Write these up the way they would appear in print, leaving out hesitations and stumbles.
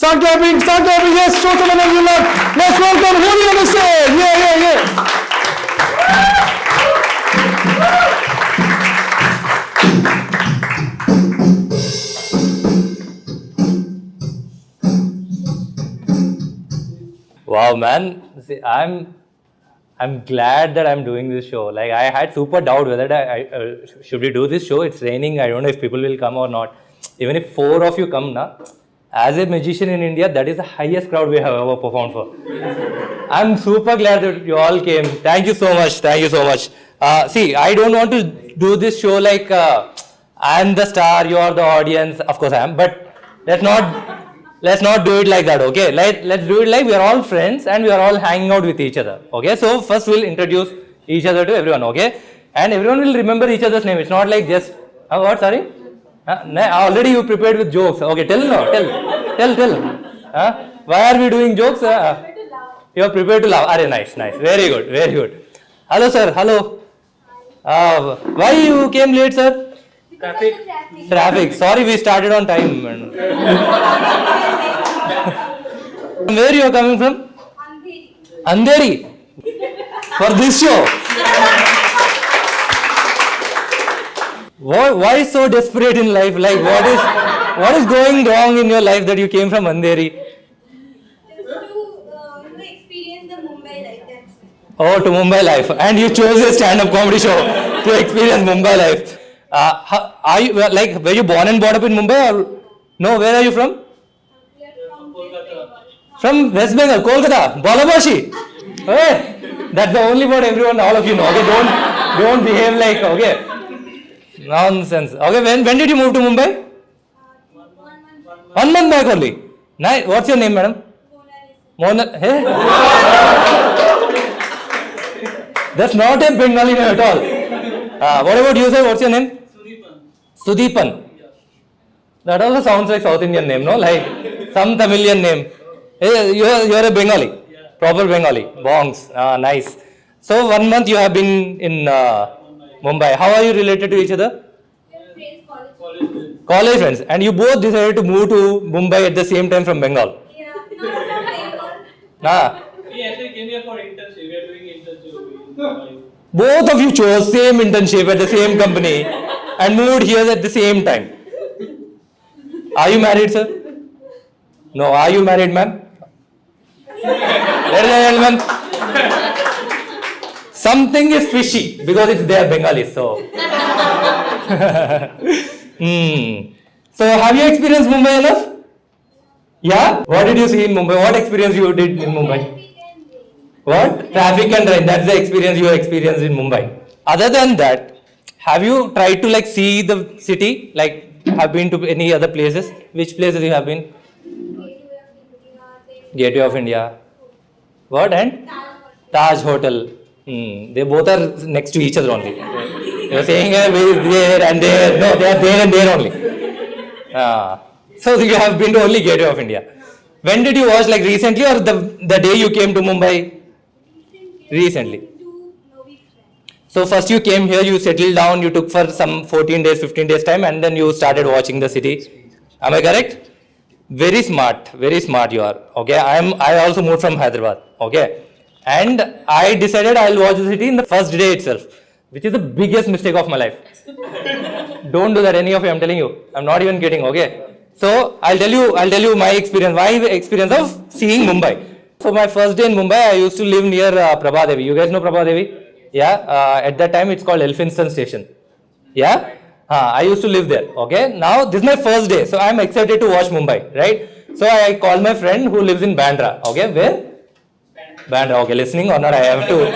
Start clapping, yes, show some energy, love. Let's welcome Holi on the stage. Yeah. Wow, man. See, I'm glad that I'm doing this show. Like, I had super doubt whether should we do this show. It's raining. I don't know if people will come or not. Even if 4 of you come, na, as a magician in India, that is the highest crowd we have ever performed for. I'm super glad that you all came. Thank you so much. Thank you so much. See, I don't want to do this show like I'm the star, you're the audience. Of course I am, but let's not do it like that, okay? Let's do it like we are all friends and we are all hanging out with each other, okay? So first we'll introduce each other to everyone, okay? And everyone will remember each other's name. It's not like just, what, sorry? Already you prepared with jokes. Okay, tell. Why are we doing jokes? You are prepared to laugh. Are nice. Very good. Hello, sir. Hello. Why you came late, sir? Traffic. Sorry, we started on time. Where you are coming from? Andheri. For this show. Why so desperate in life? Like, what is going wrong in your life that you came from Andheri? Just to experience the Mumbai life. That's it. Oh, to Mumbai life, and you chose a stand-up comedy show to experience Mumbai life. Are you like? Were you born and brought up in Mumbai, or no? Where are you from? We are From West Bengal, Kolkata, Balabashi. Hey, that's the only word everyone, all of you know. Okay, don't behave like okay. Nonsense. Okay, when did you move to Mumbai? 1 month back only. Nice. What's your name, madam? Mona. Hey? That's not a Bengali name at all. What about you, sir? What's your name? Sudeepan. That also sounds like South Indian name, no? Like some Tamilian name. Hey, you're a Bengali. Proper Bengali. Bongs. Nice. So 1 month you have been in Mumbai. How are you related to each other? College friends. And you both decided to move to Mumbai at the same time from Bengal. Yeah, not We actually came here for internship. We are doing internship. Both of you chose same internship at the same company and moved here at the same time. Are you married, sir? No. Are you married, ma'am? Ladies and gentlemen, something is fishy because it's their Bengali, so. So, have you experienced Mumbai enough? Yeah? What did you see in Mumbai? What experience you did in Mumbai? What? Traffic and rain. That's the experience you experienced in Mumbai. Other than that, have you tried to like see the city? Like, have been to any other places? Which places you have been? Gateway of India. What? And? Taj Hotel. They both are next to each other only. You're saying there and there. No, they are there and there only. So you have been to only Gateway of India. When did you watch? Like recently or the day you came to Mumbai? Recently. So first you came here, you settled down, you took for some 14 days, 15 days time, and then you started watching the city. Am I correct? Very smart you are. Okay, I also moved from Hyderabad. Okay, and I decided I'll watch the city in the first day itself, which is the biggest mistake of my life. Don't do that, any of you. I'm telling you. I'm not even kidding. Okay, so I'll tell you my experience of seeing Mumbai. So my first day in Mumbai, I used to live near Prabhadevi. You guys know Prabhadevi? Yeah. At that time, it's called Elphinstone Station. Yeah. I used to live there. Okay. Now this is my first day, so I'm excited to watch Mumbai. Right. So I called my friend who lives in Bandra. Okay. Where? Bandra. Okay. Listening or not? I have to.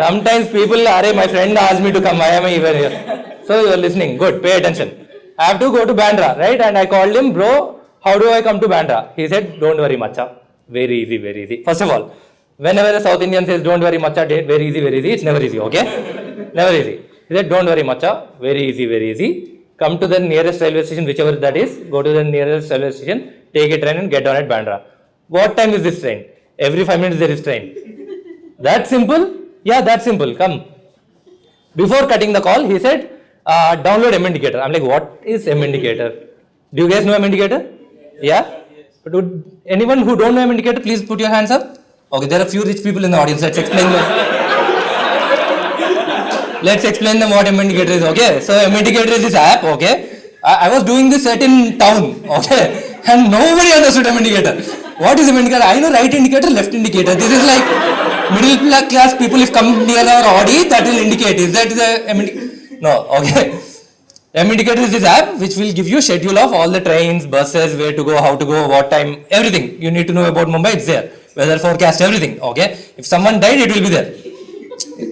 Sometimes people, my friend asked me to come. Why am I even here? So you are listening. Good. Pay attention. I have to go to Bandra. Right. And I called him, bro. How do I come to Bandra? He said, don't worry, macha. Very easy. First of all, whenever a South Indian says, don't worry, macha, very easy, it's never easy, okay? Never easy. He said, don't worry, macha, very easy. Come to the nearest railway station, whichever that is, go to the nearest railway station, take a train and get on at Bandra. What time is this train? Every 5 minutes there is train. That simple? Yeah, that simple, come. Before cutting the call, he said, download M Indicator. I'm like, what is M Indicator? Do you guys know M Indicator? Yeah? But anyone who don't know M indicator, please put your hands up. Okay, there are few rich people in the audience. Let's explain them. Let's explain them what M indicator is. Okay, so M indicator is this app. Okay, I was doing this set in town. Okay, and nobody understood M indicator. What is M indicator? I know right indicator, left indicator. This is like middle class people if come near our Audi, that will indicate. Is that the M indicator? No. Okay. M indicator is this app which will give you schedule of all the trains, buses, where to go, how to go, what time, everything you need to know about Mumbai. It's there. Weather forecast, everything. Okay. If someone died, it will be there.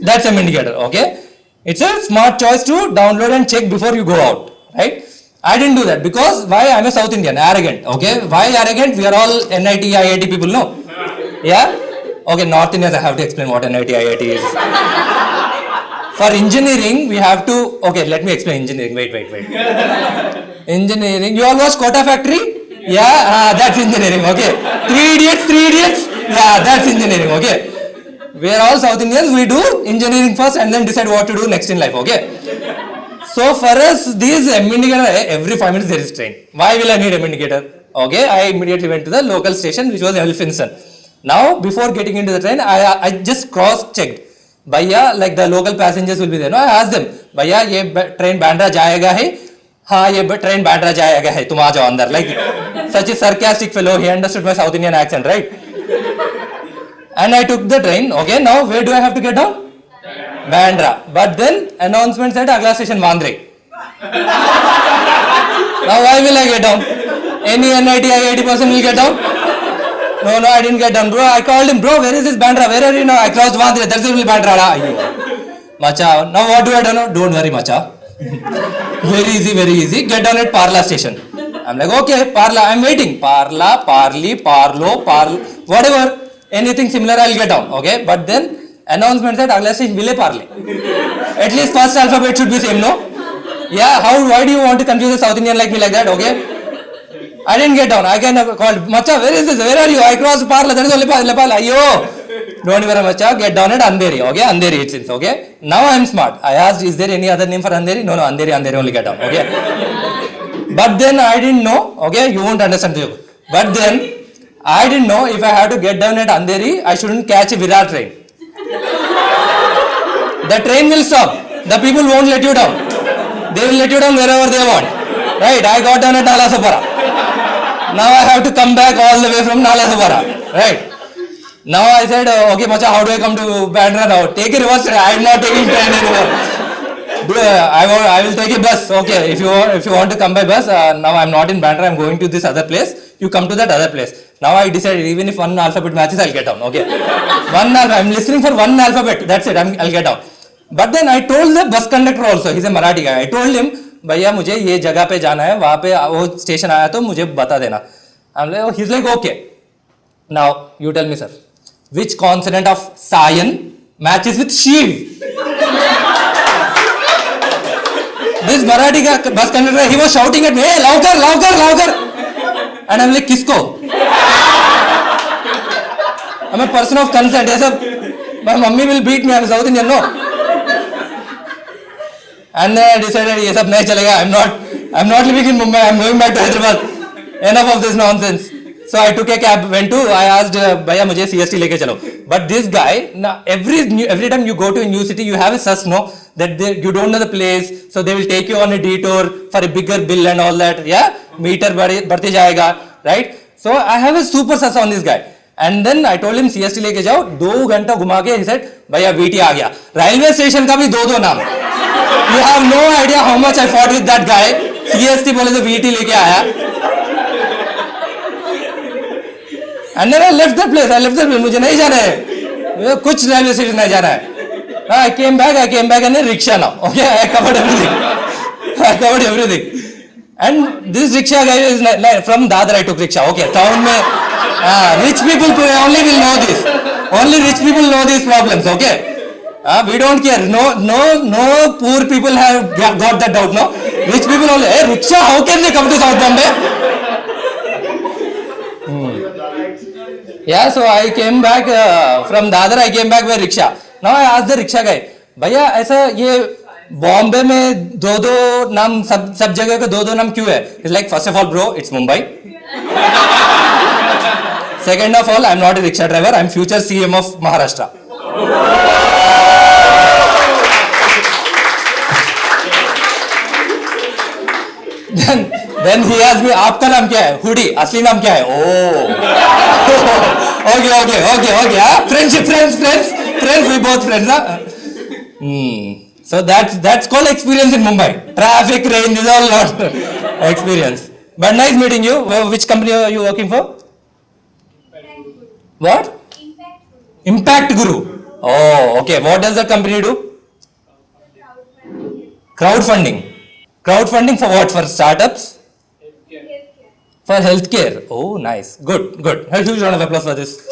That's M indicator. Okay. It's a smart choice to download and check before you go out. Right. I didn't do that because why? I'm a South Indian, arrogant. Okay. Why arrogant? We are all NIT, IIT people. No. Yeah. Okay. North Indians, I have to explain what NIT, IIT is. For engineering, we have to. Okay, let me explain engineering. Wait. Engineering. You all watch Kota Factory? Yeah, that's engineering. Okay. Three Idiots. Yeah, that's engineering. Okay. We are all South Indians. We do engineering first and then decide what to do next in life. Okay. So for us, this M indicator, every 5 minutes there is train. Why will I need M indicator? Okay. I immediately went to the local station, which was Elphinstone. Now, before getting into the train, I just cross-checked. भैया like the local passengers will be there. No, I asked them, भैया ये train Bandra जाएगा है? हाँ ये train Bandra जाएगा है. तुम आ जाओ अंदर. Like such a sarcastic fellow. He understood my South Indian accent, right? And I took the train. Okay, now where do I have to get down? Bandra. But then announcement said Agla station Vandre. Now why will I get down? Any NIT, IIT person will get down? No, I didn't get down, bro. I called him, bro, where is this Bandra? Where are you now? I crossed Vandre. That's the Bandra. Macha, now what do I do now? Don't worry, Macha. Very easy. Get down at Parla station. I'm like, okay, Parla. I'm waiting. Parla, Parli, Parlo, whatever. Anything similar, I'll get down. Okay, but then announcement said Agla station Ville Parle. At least first alphabet should be same, no? Yeah. Why do you want to confuse a South Indian like me like that? Okay. I didn't get down. I can called, Macha, where is this? Where are you? I crossed Parla. That is only Parla. Ayo. Don't worry, Macha. Get down at Andheri. Okay, Andheri it seems. Okay. Now I am smart. I asked, is there any other name for Andheri? No, Andheri only get down. Okay. But then I didn't know. Okay, you won't understand the joke. But then I didn't know if I have to get down at Andheri, I shouldn't catch a Virar train. The train will stop. The people won't let you down. They will let you down wherever they want. Right? I got down at Nalasopara. Now I have to come back all the way from Nalasopara. Right? Now I said, okay, Macha, how do I come to Bandra now? Take a reverse train. I am not taking train anymore. I will take a bus. Okay, if you want to come by bus, now I am not in Bandra. I am going to this other place. You come to that other place. Now I decided even if one alphabet matches, I'll get down. Okay, I'm listening for one alphabet. That's it. I'll get down. But then I told the bus conductor also. He's a Marathi guy. I told him, भैया मुझे ये जगह पे जाना है, वहाँ पे वो स्टेशन आया तो मुझे बता देना. He's like, okay. Now you tell me, sir, which consonant of Sayan matches with Shiv? This Marathi bus conductor, he was shouting at me, hey, louder. And I'm like, kisko? I'm a person of consent. My mummy will beat me. I'm South Indian, no? And then I decided, ये सब नहीं चलेगा. I'm not living in Mumbai. I'm going back to Hyderabad. Enough of this nonsense. So I took a cab, I asked, भैया मुझे CST लेके चलो. But this guy, now every time you go to a new city, you have a sus, no? That you don't know the place, so they will take you on a detour for a bigger bill and all that. Yeah, meter बढ़ते जाएगा, right? So I have a super sus on this guy. And then I told him CST लेके जाओ, 2 घंटा घुमा के, he said, भैया VT आ गया. Railway station का भी दो नाम. You have no idea how much I fought with that guy. CST बोले तो VT लेके आया. And then I left that place. मुझे नहीं जाना है. कुछ railway station नहीं जाना है. I came back and a rickshaw now. Okay, I covered everything. And this rickshaw guy is from Dadar. I took rickshaw. Okay, town mein rich people only will know this. Only rich people know these problems. Okay, we don't care. No poor people have got that doubt. No, rich people only. Hey, rickshaw, how can they come to South Bombay? Yeah, so I came back from Dadar. I came back by rickshaw. Now I asked the rickshaw guy, भैया ऐसा ये बॉम्बे में दो नाम सब जगह का दो नाम क्यों है? He's like, first of all, bro, it's Mumbai. Second of all, I'm not a rickshaw driver. I'm future CM of Maharashtra. then he asked me, आपका नाम क्या है? Hoodie. असली नाम क्या है? Oh. okay. Friends. We both friends. So that's called experience in Mumbai. Traffic, rain, is all not experience. But nice meeting you. Which company are you working for? What? Impact Guru. Oh, okay. What does the company do? Crowdfunding. Crowdfunding for what? For startups? For healthcare. Oh, nice. Good. A huge round of applause for this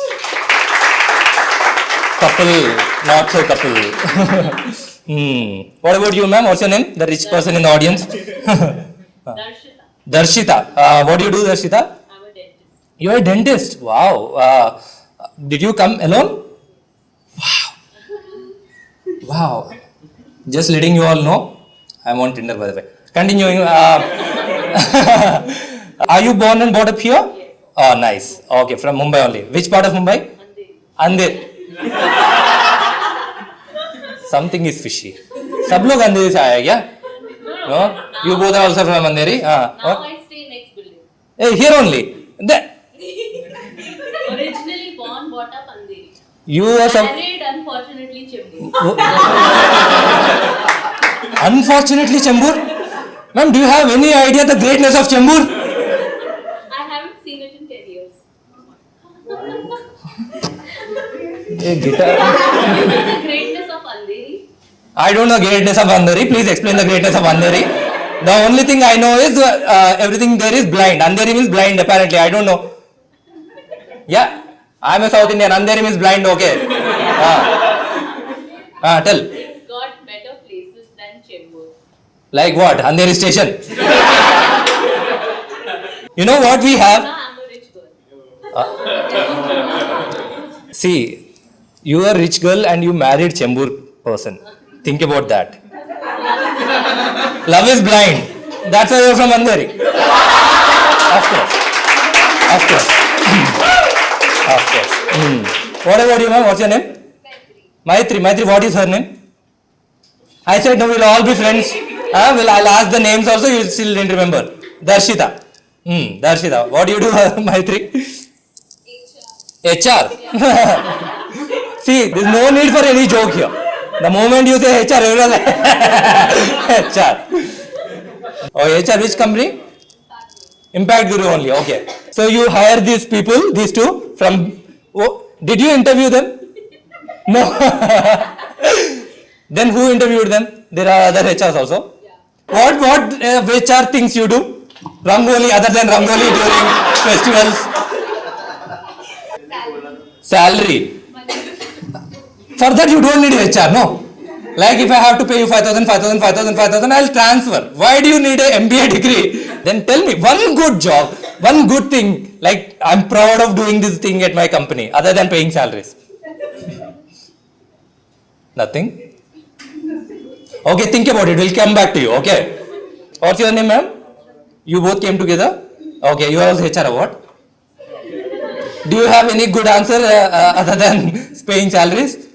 couple, not so couple. What about you, ma'am? What's your name? The rich person in the audience. Darshita. What do you do, Darshita? I'm a dentist. You're a dentist. Wow. Did you come alone? Wow. Just letting you all know, I'm on Tinder, by the way. Continuing. Are you born and brought up here? Yes. Oh, nice. Okay, from Mumbai only. Which part of Mumbai? Andheri. Andheri. Something is fishy. सब लोग अंधेरी से आए क्या? No? You both are also from Andheri? Now I stay next building. Hey, here only. Originally born, brought up Andheri. You are some. Married, unfortunately, Chembur. Unfortunately, Chembur. Ma'am, do you have any idea the greatness of Chembur? I haven't seen it in 10 years. A guitar. You know the greatness of Andheri? I don't know greatness of Andheri. Please explain the greatness of Andheri. The only thing I know is everything there is blind. Andheri means blind apparently. I don't know. Yeah, I'm a South Indian. Andheri means blind. Okay. Tell. It's got better places than Chembur. Like what? Andheri station. You know what we have? Now I'm a rich girl. See, you are a rich girl and you married Chembur person. Think about that. Love is blind. That's why you're from Andheri. Of course. What about you, ma'am? What's your name? Maitri. What is her name? I said no, we'll all be friends. I'll ask the names also. You still didn't remember. Darshita. Darshita. What do you do, Maitri? HR. See, there's no need for any joke here. The moment you say HR, everyone like HR. Oh, HR, which company? Impact Guru only. Okay. So you hire these people, these two from. Oh, did you interview them? No. Then who interviewed them? There are other HRs also. Yeah. What HR things you do? Rangoli, other than Rangoli during festivals. Salary. For that you don't need HR, no? Like if I have to pay you 5,000, I'll transfer. Why do you need a MBA degree? Then tell me one good job, one good thing. Like I'm proud of doing this thing at my company, other than paying salaries. Nothing? Okay, think about it. We'll come back to you. Okay. What's your name, ma'am? You both came together? Okay, you are also HR award. Do you have any good answer other than paying salaries?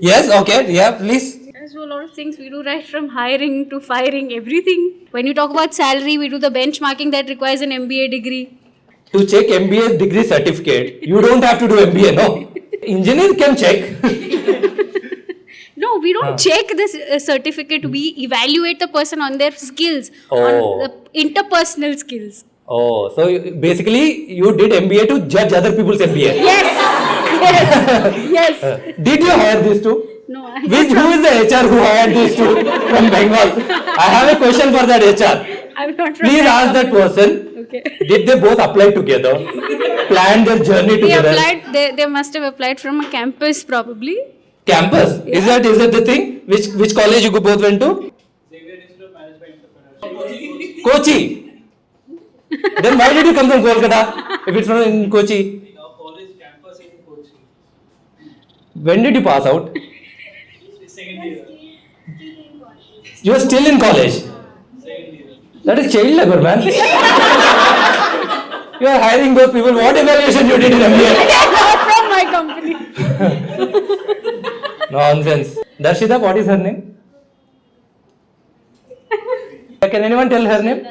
Yes, okay, yeah, please. So a lot of things we do, right from hiring to firing, everything. When you talk about salary, we do the benchmarking that requires an MBA degree. To check MBA degree certificate, you don't have to do MBA, no? Engineer can check. No, we don't check the certificate. We evaluate the person on their skills, Oh. on the interpersonal skills. Oh, so basically you did MBA to judge other people's MBA. Yes. Did you hire these two? No, Who is the HR who hired these two from Bengal? I have a question for that HR. I'm not from Please that ask that person. Okay. Did they both apply together? Planned their journey They together? applied. They must have applied from a campus, probably. Campus? Is that the thing? Which college you both went to? Xavier Institute of Management Entrepreneurship. Kochi. Then why did you come from Kolkata if it's from in Kochi? Our college campus in Kochi. When did you pass out? Second year. You are still in college. Second year. That is child labor, man. You are hiring those people. What evaluation you did in MBA? Not from my company. Nonsense. Darshita, what is her name? Can anyone tell her name?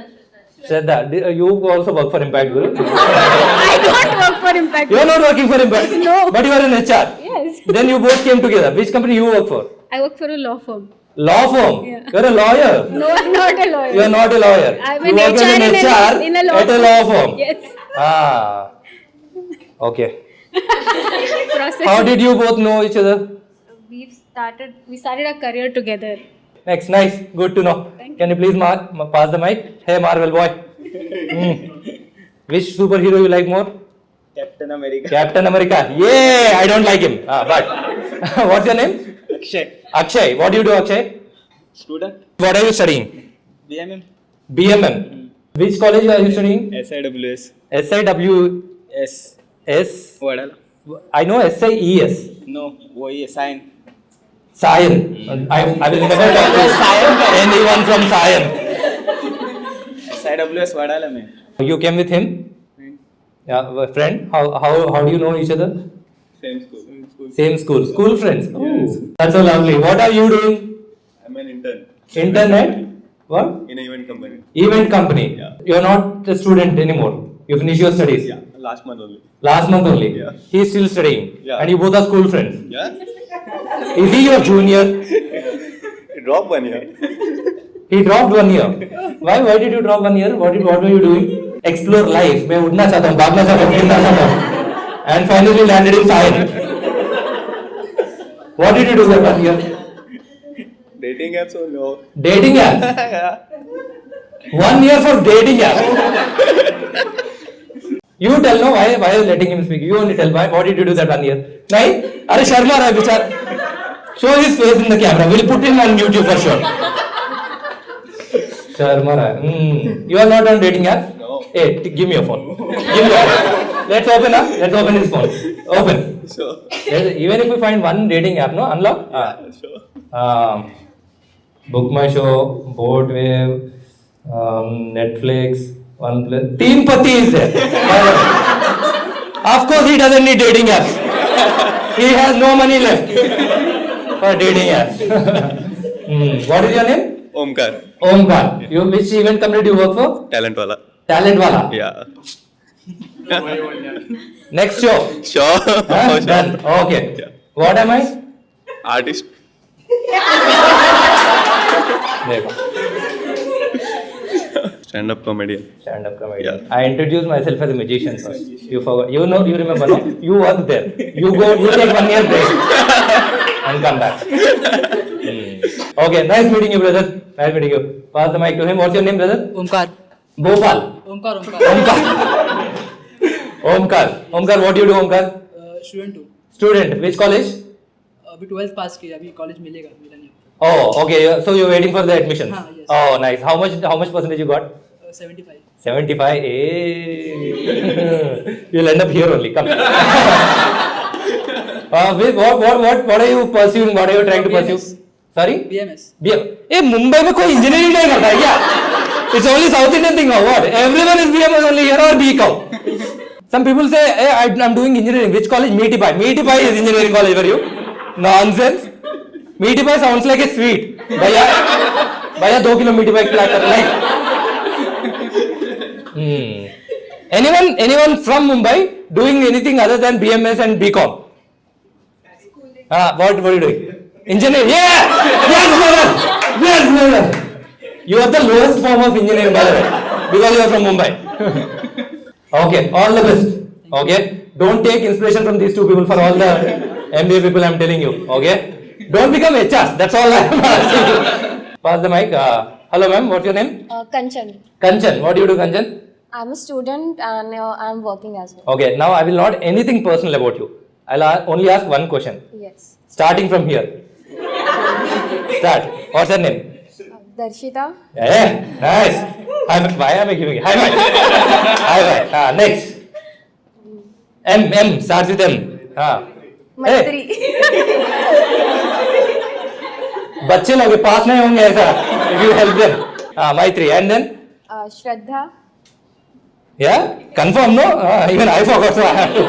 Shraddha. You also work for Impact Guru. I don't work for Impact. You are not working for Impact. No. But you are in HR. Yes. Then you both came together. Which company you work for? I work for a law firm. Law firm. Yeah. You are a lawyer. No, I'm not a lawyer. You are not a lawyer. I'm you an work HR as an HR in a law at a law firm. Yes. Ah. Okay. Process. How did you both know each other? We started our career together. Next, nice. Good to know. Can you please pass the mic? Hey, Marvel boy. Which superhero you like more? Captain America. Captain America. Yeah, I don't like him. But what's your name? Akshay. Akshay. What do you do, Akshay? Student. What are you studying? BMM. BMM. Which college are you studying? SIWS. SIWS. Vadala. I know SIES. No, OE, Sign. Sion. I will never talk to anyone from Sion. SIWS Vadala में. You came with him? Yeah, a friend. How do you know each other? Same school. Same school. School friends. Oh, that's so lovely. What are you doing? I'm an intern Internet? What? in an event company. Event company. Yeah. You're not a student anymore. You finish your studies. Yeah, last month only. Last month only. Yeah. He's still studying. Yeah. And you both are school friends. Yeah. Is he your junior? Drop 1 year. He dropped 1 year. Why did you drop 1 year? What were you doing? Explore life. मैं उड़ना चाहता हूँ, भागना चाहता हूँ, खेलना चाहता हूँ. And finally landed in Sion. What did you do that 1 year? Dating apps or no? Dating apps. Yeah. 1 year for dating apps. You tell no why are you letting him speak? You only tell why. What did you do that 1 year? नहीं? अरे शर्मा रहा है बेचारा. Show his face in the camera. We'll put him on YouTube for sure. Sharma रहा है. You are not on dating apps? No. Hey, give me your phone. Give me your phone. Let's open up. Let's open his phone. Open. Sure. Even if we find one dating app, no, unlock. Sure. Book My Show, Boatwave, Netflix, OnePlus. Teen Pati is there. Of course, he doesn't need dating apps. He has no money left for dating apps. What is your name? Omkar. Omkar. You which event company do you work for? Talent wala. Talent Wala. Yeah. Next show. Sure. Huh? Done. Okay. Yeah. What am I? Artist. देखो. Stand-up comedian. Stand-up comedian. Yeah. I introduced myself as a magician first. You forgot. You know. You remember, no? You work there. You go. You take 1 year break and come back. Okay. Nice meeting you, brother. Nice meeting you. Pass the mic to him. What's your name, brother? Omkar. Bhopal. Omkar. Omkar. Omkar. What do you do, Omkar? Student हूँ. Student. Which college? अभी 12th पास किया, अभी college मिलेगा, मिला नहीं. Oh, okay. So you're waiting for the admissions. Yes. Oh, nice. How much percentage you got? 75. 75. Hey. You'll end up here only. Come. What are you pursuing? What are you trying to pursue? BMS. Sorry? BMS. ए मुंबई में कोई engineering नहीं करता है क्या? It's only South Indian thing or what? Everyone is BMS only here or BCom. Some people say, hey, I'm doing engineering. Which college? Meaty Pie. Meaty Pie is engineering college for you. Nonsense. Meaty Pie sounds like a sweet. भैया 2 kilo Meaty Pie खिला कर like. Anyone from Mumbai doing anything other than BMS and BCom? What are you doing? Engineering. Yeah. Yes, brother. Yes, brother. You are the lowest form of engineering, by the way, because you are from Mumbai. Okay, all the best. Okay, don't take inspiration from these two people for all the MBA people. I'm telling you. Okay, don't become HRs. That's all I'm asking you. Pass the mic. Hello, ma'am. What's your name? Kanchan. Kanchan. What do you do, Kanchan? I'm a student and I'm working as well. Okay, now I will not anything personal about you. I'll only ask one question. Yes. Starting from here. Start. What's your name? Darshita. Yeah, nice. Why am I giving it? Hi, bye. Next. M. Starts with M. Maitri. बच्चे लोग पास नहीं होंगे ऐसा. If you help them. Maitri. And then? Shraddha. Yeah? Confirm, no? Even I forgot, so I have to.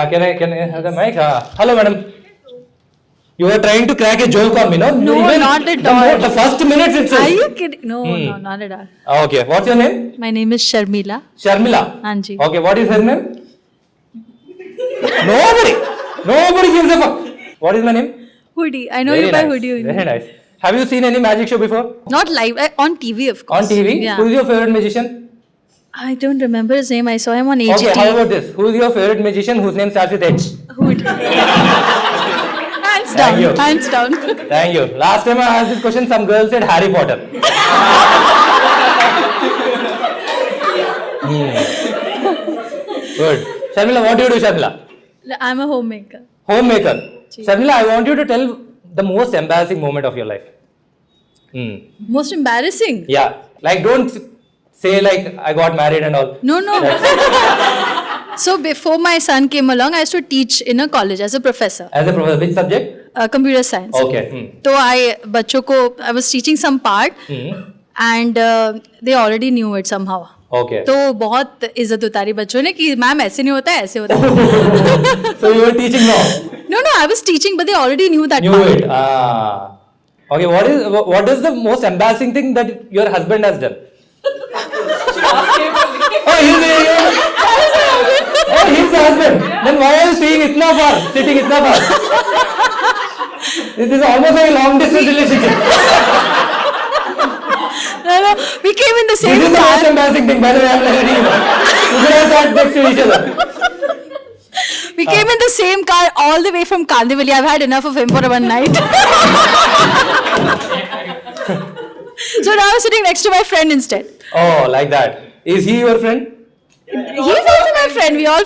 Can I have the mic? Hello, madam. You were trying to crack a joke on me, no? No, Even not at the all. The first minute itself. Are you kidding? No, no, not at all. Okay, what's your name? My name is Sharmila. Sharmila. Anji. Okay, what is her name? Nobody gives a fuck. What is my name? Hoodie. I know Very you by nice. hoodie only. Very nice. Have you seen any magic show before? Not live, on TV, of course. On TV? Yeah. Who is your favorite magician? I don't remember his name. I saw him on AGT. Okay, how about this? Who is your favorite magician whose name starts with H? Hoodie. Hands Thank down. you. Hands down. Thank you. Last time I asked this question, some girl said Harry Potter. Good. Sharmila, what do you do, Sharmila? I'm a homemaker. Homemaker. Sharmila, I want you to tell the most embarrassing moment of your life. Most embarrassing? Yeah. Like, don't say like, I got married and all. No, no. So before my son came along, I used to teach in a college as a professor. As a professor, which subject? Computer science. Okay. So I was teaching some part and they already knew it somehow. Okay. तो बहुत इज्जत उतारी बच्चों ने कि ma'am ऐसे नहीं होता है ऐसे होता है. So you were teaching now? No, I was teaching, but they already knew that Knew part. it. Okay, what is the most embarrassing thing that your husband has done? Oh, he's the husband. Then why are you sitting itna far? This is almost like a long distance relationship. No, we came in the same This is the car. most embarrassing thing. By the way, I'm letting you know. You could have sat next to each other. We came in the same car all the way from Kandivali. I've had enough of him for one night. So now I'm sitting next to my friend instead. Oh, like that. Is he your friend? He's also my friend. We all.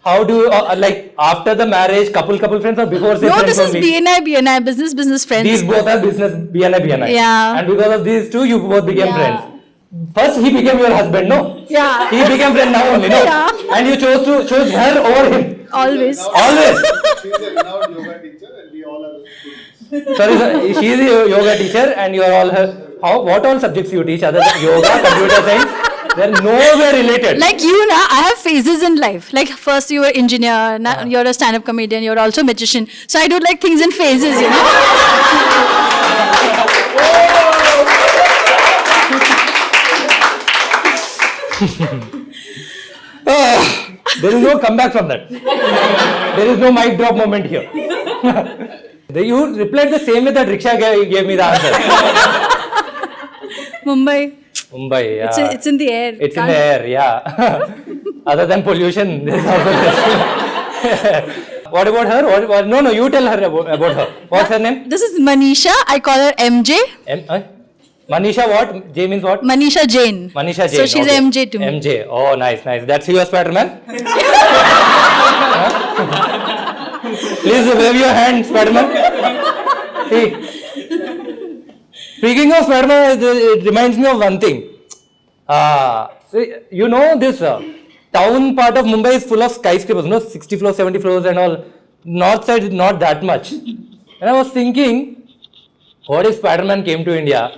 How do you, like, after the marriage, couple friends or before say No, friends this is only? BNI, business friends. These both are business, BNI. Yeah. And because of these two, you both became Yeah. friends. First, he became your husband, no? Yeah. He became friend now only, no? Yeah. And you chose her over him. Always. Always. She's a renowned yoga teacher and we all are students. Sorry, she is a yoga teacher and you are all her. What all subjects you teach other than yoga, computer science? They are nowhere related. Like you, na, I have phases in life. Like first you were engineer, now you're a stand-up comedian, you're also a magician. So I do like things in phases, you know. There is no comeback from that. There is no mic drop moment here. You replied the same way that Riksha gave me the answer. Mumbai. Mumbai, yeah. It's in the air. It's in the air, yeah. Other than pollution, there's also this. What about her? No, you tell her about her. What's her name? This is Manisha. I call her MJ. Manisha what? J means what? Manisha Jain. Manisha Jain. So she's okay. MJ to me. MJ. Oh, nice. That's you, Spider-Man? Please wave your hand, Spider-Man. See. Speaking of Spider-Man, it reminds me of one thing. You know this town part of Mumbai is full of skyscrapers, 60 floors, 70 floors and all. North side is not that much. And I was thinking, what if Spider-Man came to India,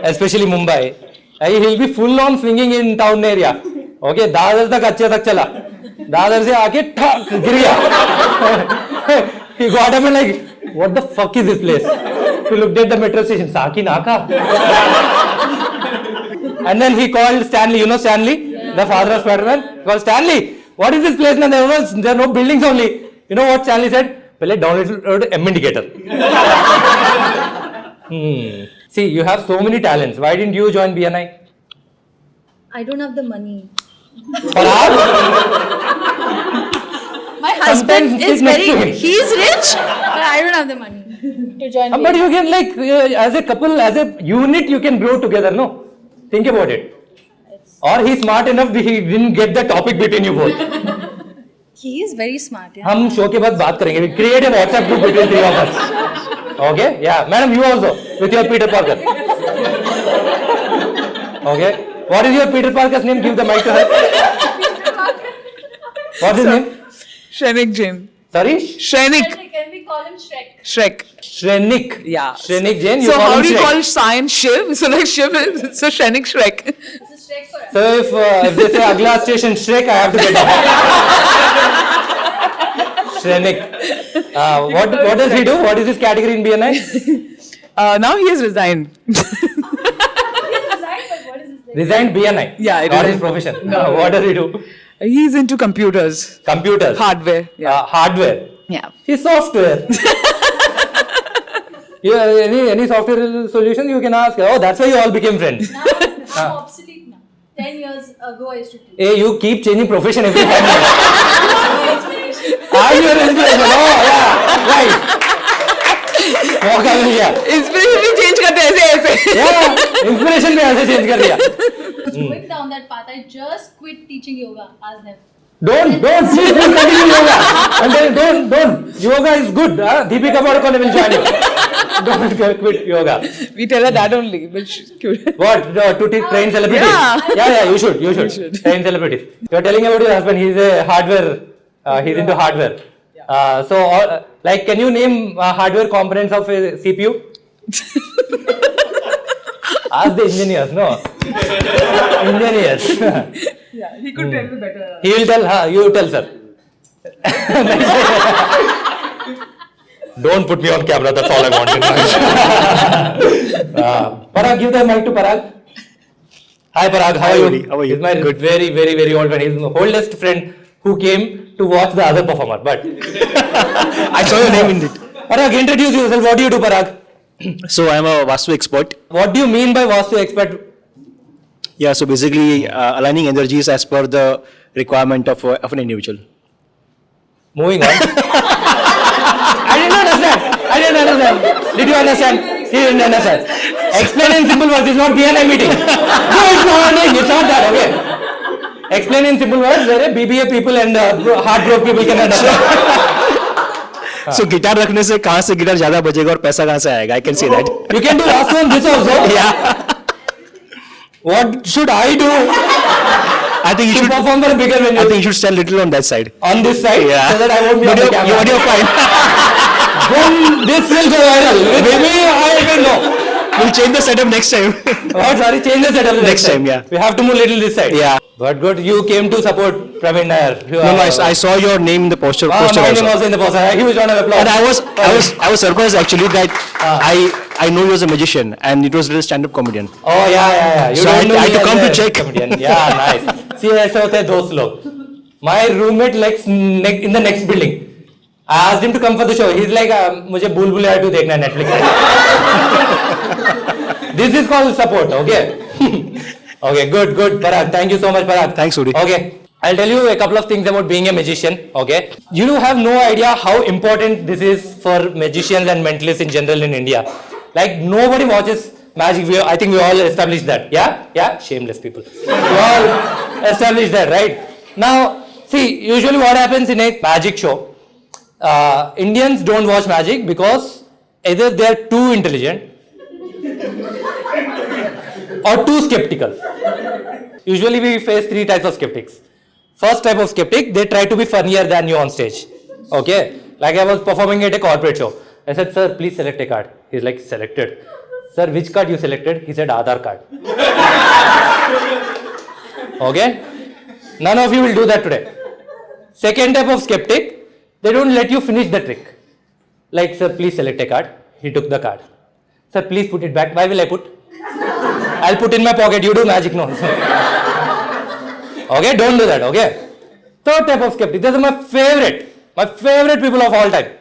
especially Mumbai? He'll be full on swinging in town area. Okay, Dadar tak अच्छे तक चला. Dadar से आके ठक गिर गया. He got up and like, what the fuck is this place? He looked at the metro station, Saki Naka. And then he called Stanley, you know Stanley? Yeah. The father of Spider-Man. He called Stanley, what is this place? There are no buildings only. You know what Stanley said? Pehले download M indicator. See, you have so many talents. Why didn't you join BNI? I don't have the money. My husband is he's rich, but I don't have the money to join. But you can as a couple, as a unit, you can grow together, no? Think about it. Or he's smart enough, he didn't get the topic between you both. He is very smart. Yeah. हम show के बाद बात करेंगे. We create a WhatsApp group between three of us. Okay? Yeah. Madam, you also with your Peter Parker. Okay. What is your Peter Parker's name? Give the mic to her. What's his name? Shrenik Jain. Sorry? Shrenik. Can we call him Shrek? Shrek. Shrenik. Yeah. Shrenik Jain. So how do you call Science Shiv? So like Shiv is, so Shrenik Shrek. So if they say Agla station Shrek, I have to get off. Shrenik. What does he do? What is his category in BNI? Now he has resigned. Resigned BNI. Yeah, I Not do. his profession. What does he do? He's into computers, Computers. hardware. Yeah. Hardware. Yeah. He's software. Any software solution you can ask. Oh, that's why you all became friends. I'm obsolete now. 10 years ago I used to teach. Hey, you keep changing profession every 5 minutes. Are you an inspiration? Oh, yeah, right. मौका मिल गया. Inspiration भी change करते ऐसे ऐसे. Yeah, inspiration भी ऐसे change कर दिया. Going down that path, I just quit teaching yoga. Ask them. Don't, please continue yoga. And then don't. Yoga is good. Deepika Padukone will join you. Don't quit yoga. We tell her that only, but she's cute. What? To train celebrities? Yeah. Yeah, you should. Train celebrities. You're telling about your husband, he's a hardware, he's into hardware. So, like, can you name hardware components of a CPU? Ask the engineers, no? Engineers. Yeah, he could tell me better. He will tell, you tell, sir. Don't put me on camera, that's all I wanted. Parag, give the mic to Parag. Hi Parag, how are you? How are you? He's my very, very, very old friend. He's my oldest friend who came to watch the other performer. But I saw your name in it. Parag, introduce yourself. What do you do, Parag? So I'm a Vastu expert. What do you mean by Vastu expert? Yeah, so basically aligning energies as per the requirement of an individual. Moving on. I didn't understand. Did you understand? He didn't understand. Explain in simple words. It's not BNI meeting. No, it's not that. Okay. Explain in simple words where BBA people and hard broke people can understand. So guitar रखने से कहाँ से guitar ज्यादा बजेगा और पैसा कहाँ से आएगा? I can say that. You can do last one this also. Yeah. What should I do? I think you To should perform for a bigger venue. I think you should stand little on that side. On this side, Yeah. so that I won't be on the camera. What do you find? Then this will go viral. Maybe I will know. We'll change the setup next time. Oh, sorry, change the setup Next time, yeah. We have to move little this side. Yeah. But good, you came to support Praveen Nair. No, I saw your name in the poster. My poster name also. was in the poster. A huge round of applause. And I was surprised actually that I know you as a magician and it was a little stand-up comedian. Oh yeah. You So don't I know had me to come as to a check. comedian. Yeah, nice. See, ऐसे होते हैं दोस्त लोग. My roommate likes in the next building. I asked him to come for the show. He's like, मुझे भूल भुलैया 2 देखना है Netflix पे. This is called support, okay? Okay, good. Parag, thank you so much, Parag. Thanks, Udi. Okay, I'll tell you a couple of things about being a magician, okay? You have no idea how important this is for magicians and mentalists in general in India. Like, nobody watches magic. I think we all established that. Yeah? Shameless people. We all established that, right? Now, see, usually what happens in a magic show, Indians don't watch magic because either they're too intelligent or too skeptical. Usually we face 3 types of skeptics. First type of skeptic, they try to be funnier than you on stage. Okay? Like I was performing at a corporate show. I said, sir, please select a card. He's like, selected. Sir, which card you selected? He said, Aadhaar card. Okay? None of you will do that today. Second type of skeptic, they don't let you finish the trick. Like, sir, please select a card. He took the card. Sir, please put it back. Why will I put? I'll put in my pocket. You do magic, no. Okay, don't do that, okay? Third type of skeptic, these are my favorite people of all time.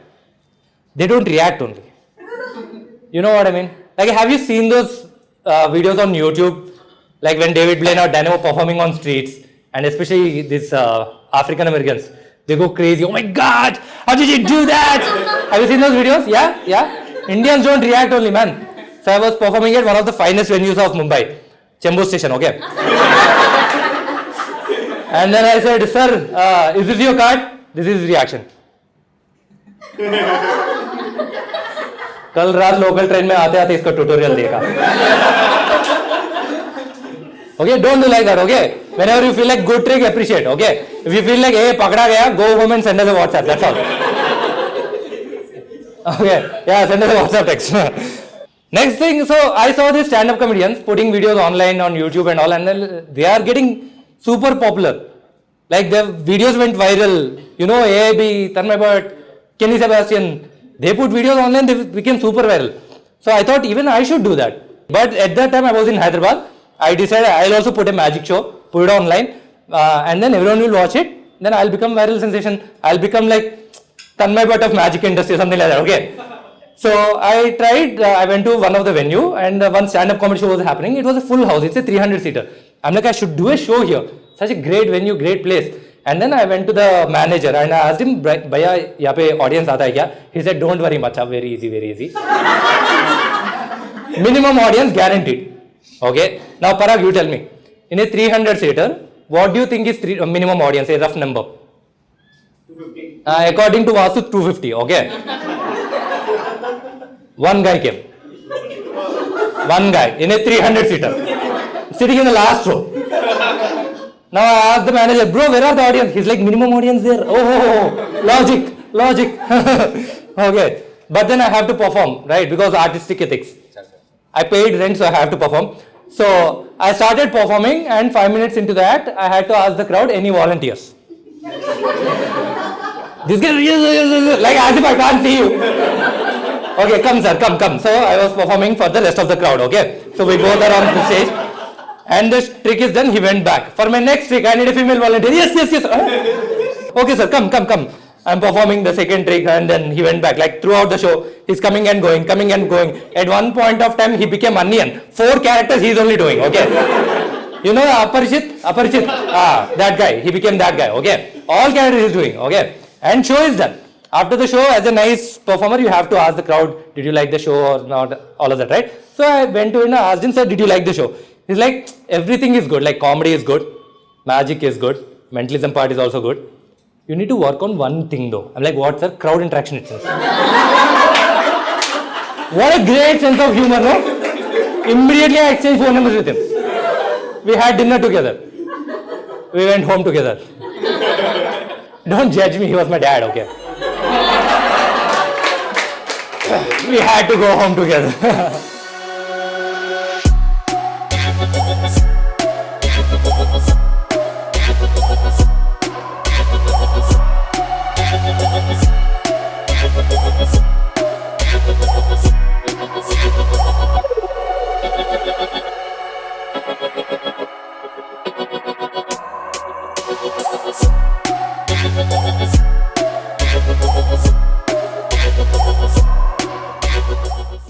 They don't react only. You know what I mean? Like, have you seen those videos on YouTube? Like when David Blaine or Dano performing on streets, and especially these African Americans, they go crazy. Oh my God, how did you do that? Have you seen those videos? Yeah. Indians don't react only, man. So I was performing at one of the finest venues of Mumbai, Chembur Station, okay? And then I said, sir, is this your card? This is reaction. कल रात local train में आते आते इसका tutorial देखा. Okay, don't do like that, okay? Whenever you feel like good trick, appreciate, okay? If you feel like, hey, पकड़ा गया, go home and send us a WhatsApp, that's all. Okay, yeah, send us a WhatsApp text. Next thing, so I saw these stand-up comedians putting videos online on YouTube and all, and then they are getting super popular. Like their videos went viral. You know, AIB, Tanmay Bhatt, Kenny Sebastian, they put videos online, they became super viral. So I thought even I should do that. But at that time I was in Hyderabad. I decided I'll also put a magic show, put it online, and then everyone will watch it. Then I'll become viral sensation. I'll become like Tanmay Bhatt of magic industry, something like that. Okay. So I tried. I went to one of the venue, and one stand-up comedy show was happening. It was a full house. It's a 300-seater. I'm like, I should do a show here. Such a great venue, great place. And then I went to the manager and I asked him, Bhaiya, यहाँ पे audience आता है क्या? He said, don't worry, Macha, very easy, very easy. Minimum audience guaranteed. Okay. Now Parag, you tell me, in a 300-seater, what do you think is minimum audience, a rough number? 250. According to Vasu, 250. Okay. One guy came. One guy in a 300-seater, sitting in the last row. Now I asked the manager, bro, where are the audience? He's like, minimum audience there. Oh, logic. Okay. But then I have to perform, right? Because artistic ethics. I paid rent, so I have to perform. So I started performing, and 5 minutes into that, I had to ask the crowd, any volunteers? This guy, like as if I can't see you. Okay, come sir, come. So I was performing for the rest of the crowd, okay? So we both are on the stage. And the trick is done, he went back. For my next trick, I need a female volunteer. Yes. Okay sir, come. I'm performing the second trick, and then he went back. Like throughout the show, he's coming and going. At one point of time, he became onion. 4 characters he's only doing, okay? You know Aparijit? That guy. He became that guy, okay? All characters he's doing, okay? And show is done. After the show, as a nice performer, you have to ask the crowd, did you like the show or not? All of that, right? So I went to him and asked him, sir, did you like the show? He's like, everything is good. Like comedy is good, magic is good, mentalism part is also good. You need to work on one thing though. I'm like, what sir? Crowd interaction itself. What a great sense of humor, no? Immediately I exchanged phone numbers with him. We had dinner together. We went home together. Don't judge me, he was my dad, okay? We had to go home together. Thank you.